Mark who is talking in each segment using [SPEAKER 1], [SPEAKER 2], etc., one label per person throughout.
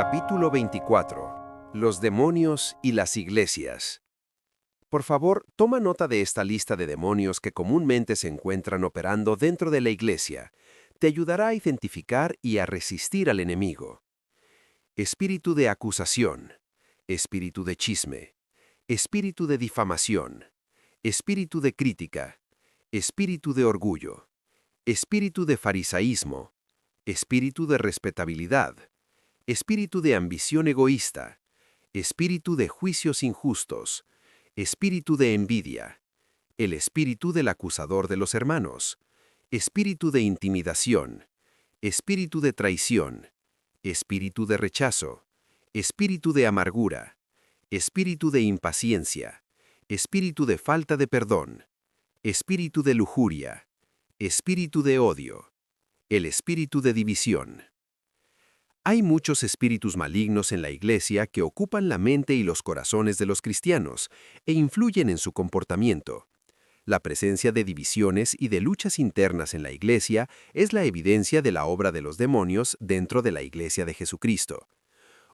[SPEAKER 1] Capítulo 24. Los demonios y las iglesias. Por favor, toma nota de esta lista de demonios que comúnmente se encuentran operando dentro de la iglesia. Te ayudará a identificar y a resistir al enemigo. Espíritu de acusación, espíritu de chisme, espíritu de difamación, espíritu de crítica, espíritu de orgullo, espíritu de farisaísmo, espíritu de respetabilidad, espíritu de ambición egoísta, espíritu de juicios injustos, espíritu de envidia, el espíritu del acusador de los hermanos, espíritu de intimidación, espíritu de traición, espíritu de rechazo, espíritu de amargura, espíritu de impaciencia, espíritu de falta de perdón, espíritu de lujuria, espíritu de odio, el espíritu de división. Hay muchos espíritus malignos en la iglesia que ocupan la mente y los corazones de los cristianos e influyen en su comportamiento. La presencia de divisiones y de luchas internas en la iglesia es la evidencia de la obra de los demonios dentro de la iglesia de Jesucristo.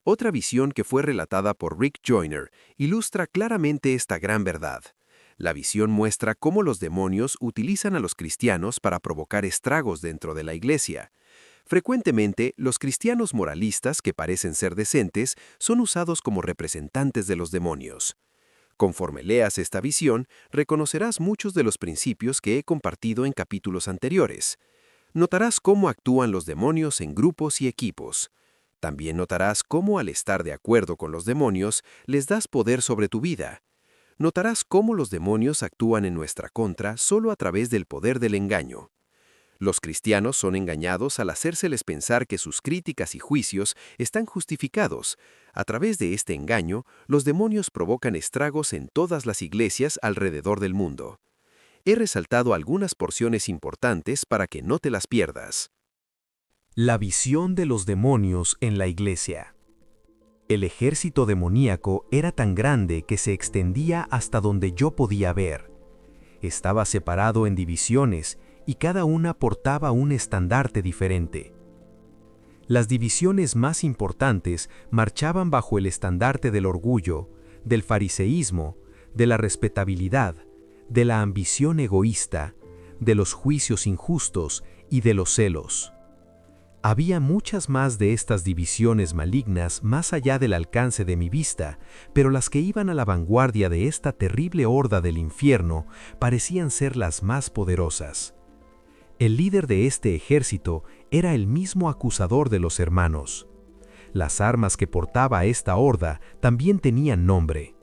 [SPEAKER 1] Otra visión que fue relatada por Rick Joyner ilustra claramente esta gran verdad. La visión muestra cómo los demonios utilizan a los cristianos para provocar estragos dentro de la iglesia. Frecuentemente, los cristianos moralistas que parecen ser decentes son usados como representantes de los demonios. Conforme leas esta visión, reconocerás muchos de los principios que he compartido en capítulos anteriores. Notarás cómo actúan los demonios en grupos y equipos. También notarás cómo al estar de acuerdo con los demonios, les das poder sobre tu vida. Notarás cómo los demonios actúan en nuestra contra solo a través del poder del engaño. Los cristianos son engañados al hacérseles pensar que sus críticas y juicios están justificados. A través de este engaño, los demonios provocan estragos en todas las iglesias alrededor del mundo. He resaltado algunas porciones importantes para que no te las pierdas.
[SPEAKER 2] La visión de los demonios en la iglesia. El ejército demoníaco era tan grande que se extendía hasta donde yo podía ver. Estaba separado en divisiones y cada una portaba un estandarte diferente. Las divisiones más importantes marchaban bajo el estandarte del orgullo, del fariseísmo, de la respetabilidad, de la ambición egoísta, de los juicios injustos y de los celos. Había muchas más de estas divisiones malignas más allá del alcance de mi vista, pero las que iban a la vanguardia de esta terrible horda del infierno parecían ser las más poderosas. El líder de este ejército era el mismo acusador de los hermanos. Las armas que portaba esta horda también tenían nombre.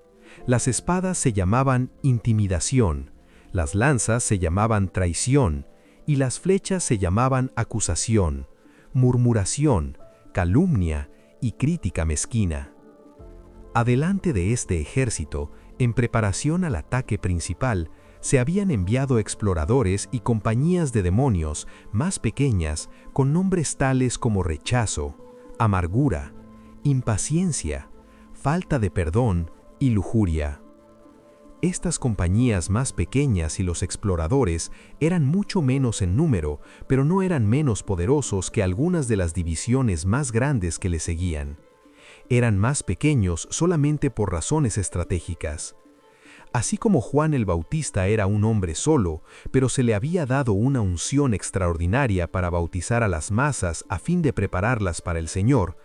[SPEAKER 2] Las espadas se llamaban intimidación, las lanzas se llamaban traición y las flechas se llamaban acusación, murmuración, calumnia y crítica mezquina. Adelante de este ejército, en preparación al ataque principal, se habían enviado exploradores y compañías de demonios más pequeñas con nombres tales como rechazo, amargura, impaciencia, falta de perdón y lujuria. Estas compañías más pequeñas y los exploradores eran mucho menos en número, pero no eran menos poderosos que algunas de las divisiones más grandes que le seguían. Eran más pequeños solamente por razones estratégicas. Así como Juan el Bautista era un hombre solo, pero se le había dado una unción extraordinaria para bautizar a las masas a fin de prepararlas para el Señor,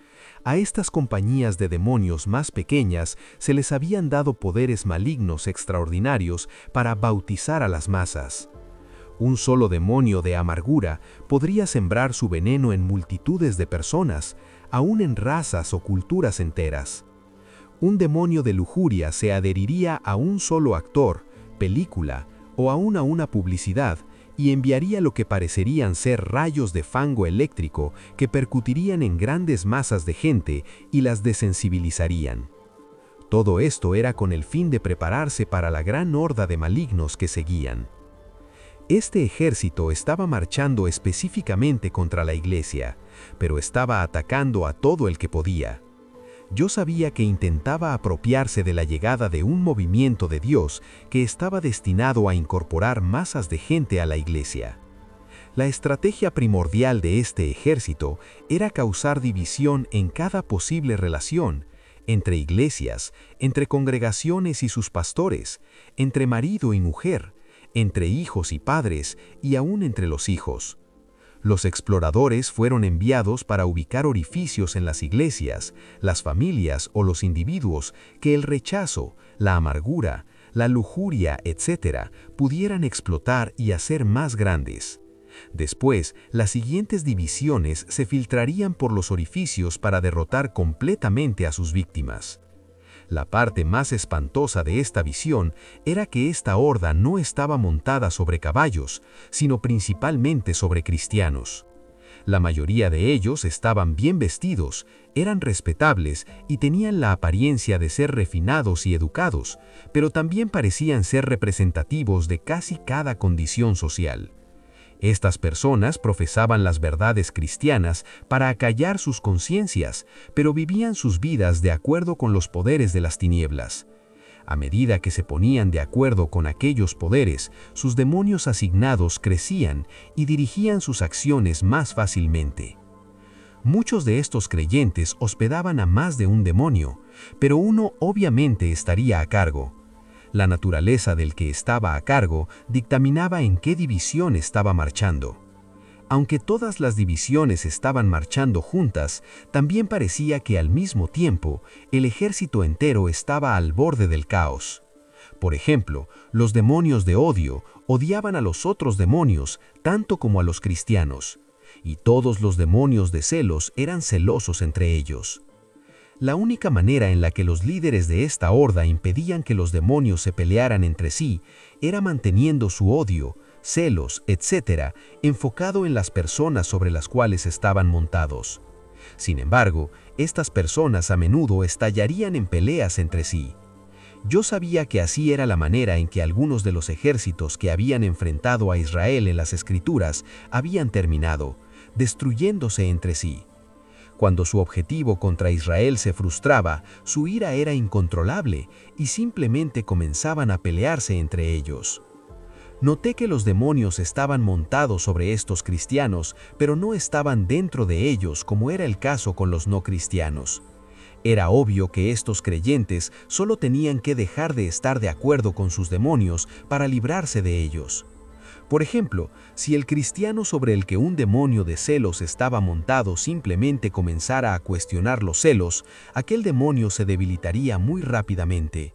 [SPEAKER 2] a estas compañías de demonios más pequeñas se les habían dado poderes malignos extraordinarios para bautizar a las masas. Un solo demonio de amargura podría sembrar su veneno en multitudes de personas, aún en razas o culturas enteras. Un demonio de lujuria se adheriría a un solo actor, película o aún a una publicidad y enviaría lo que parecerían ser rayos de fango eléctrico que percutirían en grandes masas de gente y las desensibilizarían. Todo esto era con el fin de prepararse para la gran horda de malignos que seguían. Este ejército estaba marchando específicamente contra la iglesia, pero estaba atacando a todo el que podía. Yo sabía que intentaba apropiarse de la llegada de un movimiento de Dios que estaba destinado a incorporar masas de gente a la iglesia. La estrategia primordial de este ejército era causar división en cada posible relación, entre iglesias, entre congregaciones y sus pastores, entre marido y mujer, entre hijos y padres y aún entre los hijos. Los exploradores fueron enviados para ubicar orificios en las iglesias, las familias o los individuos que el rechazo, la amargura, la lujuria, etc., pudieran explotar y hacer más grandes. Después, las siguientes divisiones se filtrarían por los orificios para derrotar completamente a sus víctimas. La parte más espantosa de esta visión era que esta horda no estaba montada sobre caballos, sino principalmente sobre cristianos. La mayoría de ellos estaban bien vestidos, eran respetables y tenían la apariencia de ser refinados y educados, pero también parecían ser representativos de casi cada condición social. Estas personas profesaban las verdades cristianas para acallar sus conciencias, pero vivían sus vidas de acuerdo con los poderes de las tinieblas. A medida que se ponían de acuerdo con aquellos poderes, sus demonios asignados crecían y dirigían sus acciones más fácilmente. Muchos de estos creyentes hospedaban a más de un demonio, pero uno obviamente estaría a cargo. La naturaleza del que estaba a cargo dictaminaba en qué división estaba marchando. Aunque todas las divisiones estaban marchando juntas, también parecía que al mismo tiempo el ejército entero estaba al borde del caos. Por ejemplo, los demonios de odio odiaban a los otros demonios tanto como a los cristianos, y todos los demonios de celos eran celosos entre ellos. La única manera en la que los líderes de esta horda impedían que los demonios se pelearan entre sí era manteniendo su odio, celos, etc., enfocado en las personas sobre las cuales estaban montados. Sin embargo, estas personas a menudo estallarían en peleas entre sí. Yo sabía que así era la manera en que algunos de los ejércitos que habían enfrentado a Israel en las Escrituras habían terminado, destruyéndose entre sí. Cuando su objetivo contra Israel se frustraba, su ira era incontrolable y simplemente comenzaban a pelearse entre ellos. Noté que los demonios estaban montados sobre estos cristianos, pero no estaban dentro de ellos como era el caso con los no cristianos. Era obvio que estos creyentes solo tenían que dejar de estar de acuerdo con sus demonios para librarse de ellos. Por ejemplo, si el cristiano sobre el que un demonio de celos estaba montado simplemente comenzara a cuestionar los celos, aquel demonio se debilitaría muy rápidamente.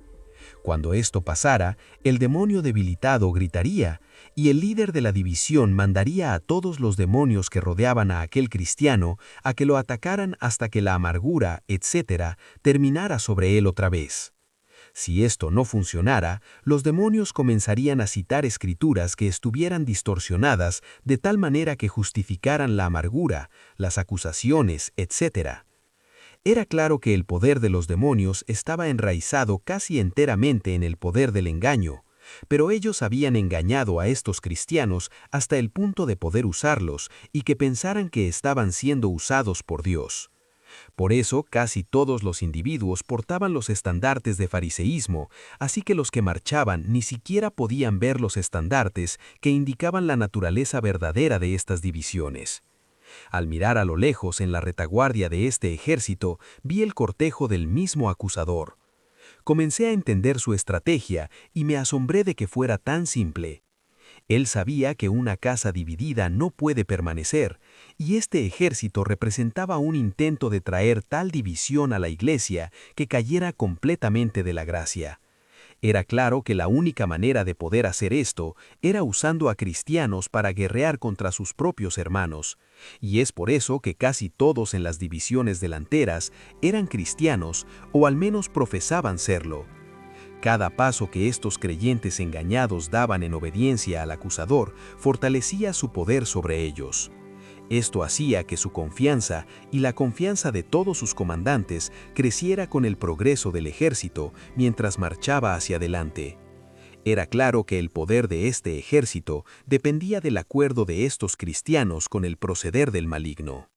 [SPEAKER 2] Cuando esto pasara, el demonio debilitado gritaría, y el líder de la división mandaría a todos los demonios que rodeaban a aquel cristiano a que lo atacaran hasta que la amargura, etc., terminara sobre él otra vez. Si esto no funcionara, los demonios comenzarían a citar escrituras que estuvieran distorsionadas de tal manera que justificaran la amargura, las acusaciones, etc. Era claro que el poder de los demonios estaba enraizado casi enteramente en el poder del engaño, pero ellos habían engañado a estos cristianos hasta el punto de poder usarlos y que pensaran que estaban siendo usados por Dios. Por eso, casi todos los individuos portaban los estandartes de fariseísmo, así que los que marchaban ni siquiera podían ver los estandartes que indicaban la naturaleza verdadera de estas divisiones. Al mirar a lo lejos en la retaguardia de este ejército, vi el cortejo del mismo acusador. Comencé a entender su estrategia y me asombré de que fuera tan simple. Él sabía que una casa dividida no puede permanecer, y este ejército representaba un intento de traer tal división a la iglesia que cayera completamente de la gracia. Era claro que la única manera de poder hacer esto era usando a cristianos para guerrear contra sus propios hermanos, y es por eso que casi todos en las divisiones delanteras eran cristianos o al menos profesaban serlo. Cada paso que estos creyentes engañados daban en obediencia al acusador fortalecía su poder sobre ellos. Esto hacía que su confianza y la confianza de todos sus comandantes creciera con el progreso del ejército mientras marchaba hacia adelante. Era claro que el poder de este ejército dependía del acuerdo de estos cristianos con el proceder del maligno.